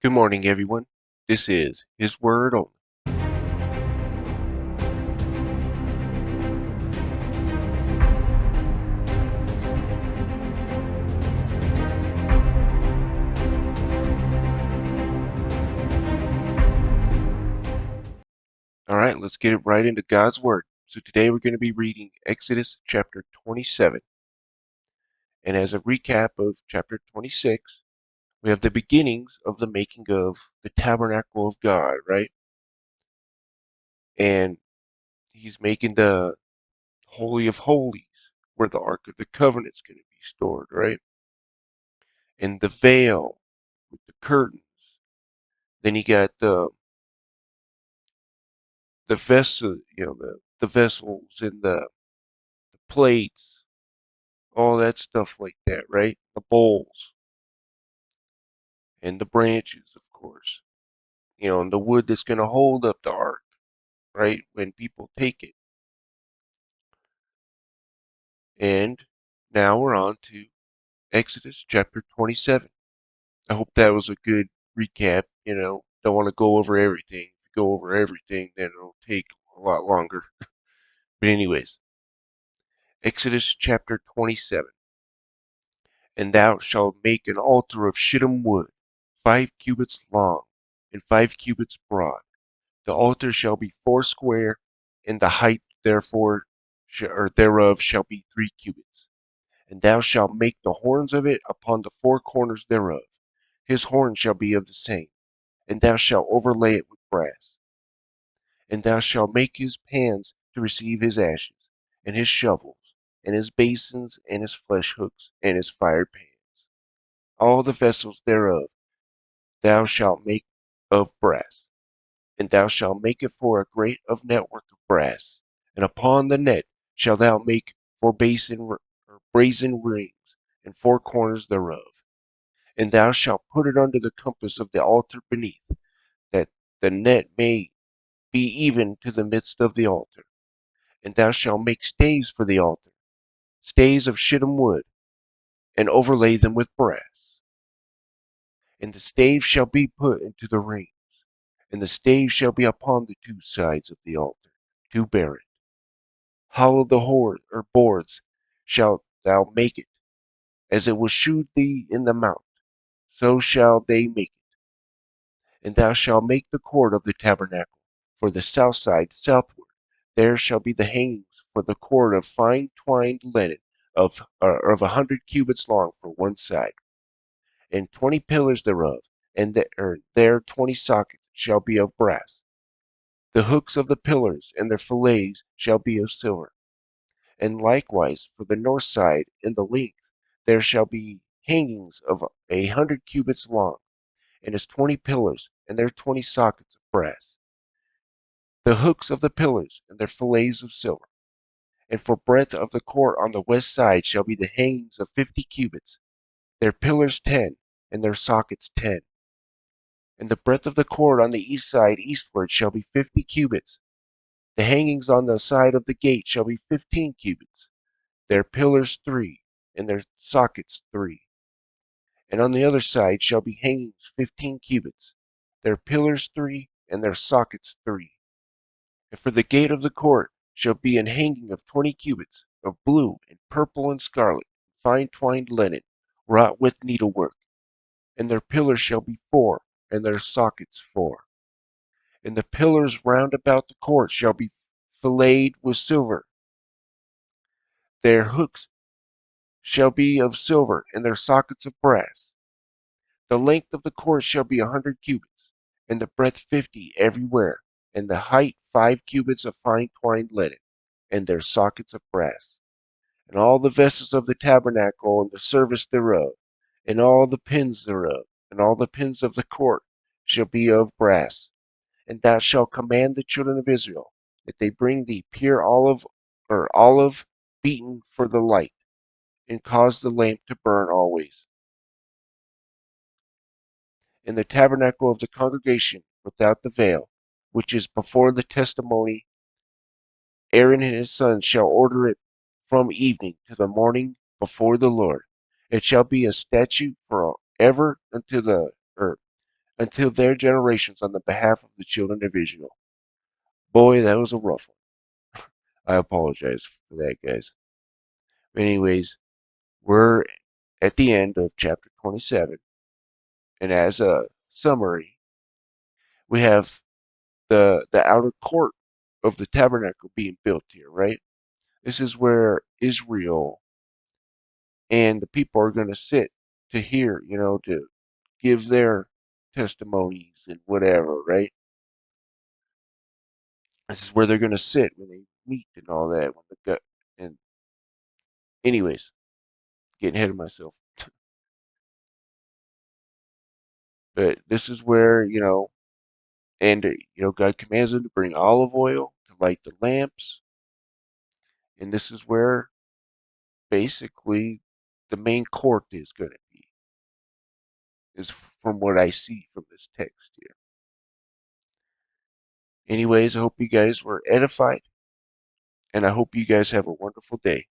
Good morning, everyone. This is His Word Only. All right, let's get it right into God's Word. So today we're going to be reading Exodus chapter 27. And as a recap of chapter 26, we have the beginnings of the making of the Tabernacle of God, right? And he's making the Holy of Holies, where the Ark of the Covenant is going to be stored, right? And the veil with the curtains. Then you got the vessel, the vessels and the plates, all that stuff like that, right? The bowls and the branches, of course, and the wood that's going to hold up the ark, right? When people take it. And now we're on to Exodus chapter 27. I hope that was a good recap. Don't want to go over everything. If you go over everything, then it'll take a lot longer. But, anyways, Exodus chapter 27. And thou shalt make an altar of shittim wood, 5 cubits long, and 5 cubits broad. The altar shall be foursquare, and the height thereof shall be 3 cubits. And thou shalt make the horns of it upon the four corners thereof. His horn shall be of the same, and thou shalt overlay it with brass. And thou shalt make his pans to receive his ashes, and his shovels, and his basins, and his flesh hooks, and his fire pans. All the vessels thereof thou shalt make of brass. And thou shalt make it for a grate of network of brass, and upon the net shalt thou make for brazen rings, and four corners thereof. And thou shalt put it under the compass of the altar beneath, that the net may be even to the midst of the altar. And thou shalt make staves for the altar, staves of shittim wood, and overlay them with brass. And the staves shall be put into the rings, and the staves shall be upon the two sides of the altar, to bear it. Hollow the boards shalt thou make it, as it will shew thee in the mount, so shall they make it. And thou shalt make the cord of the tabernacle for the south side southward. There shall be the hangings for the cord of fine twined linen of 100 cubits long for one side, and 20 pillars thereof, and there 20 sockets shall be of brass. The hooks of the pillars and their fillets shall be of silver. And likewise for the north side in the length there shall be hangings of 100 cubits long, and its 20 pillars, and their 20 sockets of brass. The hooks of the pillars and their fillets of silver. And for breadth of the court on the west side shall be the hangings of 50 cubits, their pillars 10, and their sockets 10. And the breadth of the court on the east side eastward shall be 50 cubits. The hangings on the side of the gate shall be 15 cubits, their pillars 3, and their sockets 3. And on the other side shall be hangings 15 cubits, their pillars 3, and their sockets 3. And for the gate of the court shall be an hanging of 20 cubits, of blue, and purple, and scarlet, fine twined linen, wrought with needlework. And their pillars shall be 4, and their sockets 4. And the pillars round about the court shall be filleted with silver. Their hooks shall be of silver, and their sockets of brass. The length of the court shall be 100 cubits, and the breadth 50 everywhere, and the height 5 cubits of fine twined linen, and their sockets of brass. And all the vessels of the tabernacle and the service thereof, and all the pins thereof, and all the pins of the court shall be of brass. And thou shalt command the children of Israel that they bring thee pure olive beaten for the light, and cause the lamp to burn always. In the tabernacle of the congregation without the veil, which is before the testimony, Aaron and his sons shall order it from evening to the morning before the Lord. It shall be a statute for ever until their generations on the behalf of the children of Israel. Boy, that was a rough one. I apologize for that, guys. But anyways, we're at the end of chapter 27, and as a summary, we have the outer court of the tabernacle being built here, right? This is where Israel and the people are going to sit to hear, to give their testimonies and whatever, right? This is where they're going to sit when they meet and all that. And anyways, getting ahead of myself. But this is where, and God commands them to bring olive oil to light the lamps, and this is where basically the main court is going to be, is from what I see from this text here. Anyways, I hope you guys were edified, and I hope you guys have a wonderful day.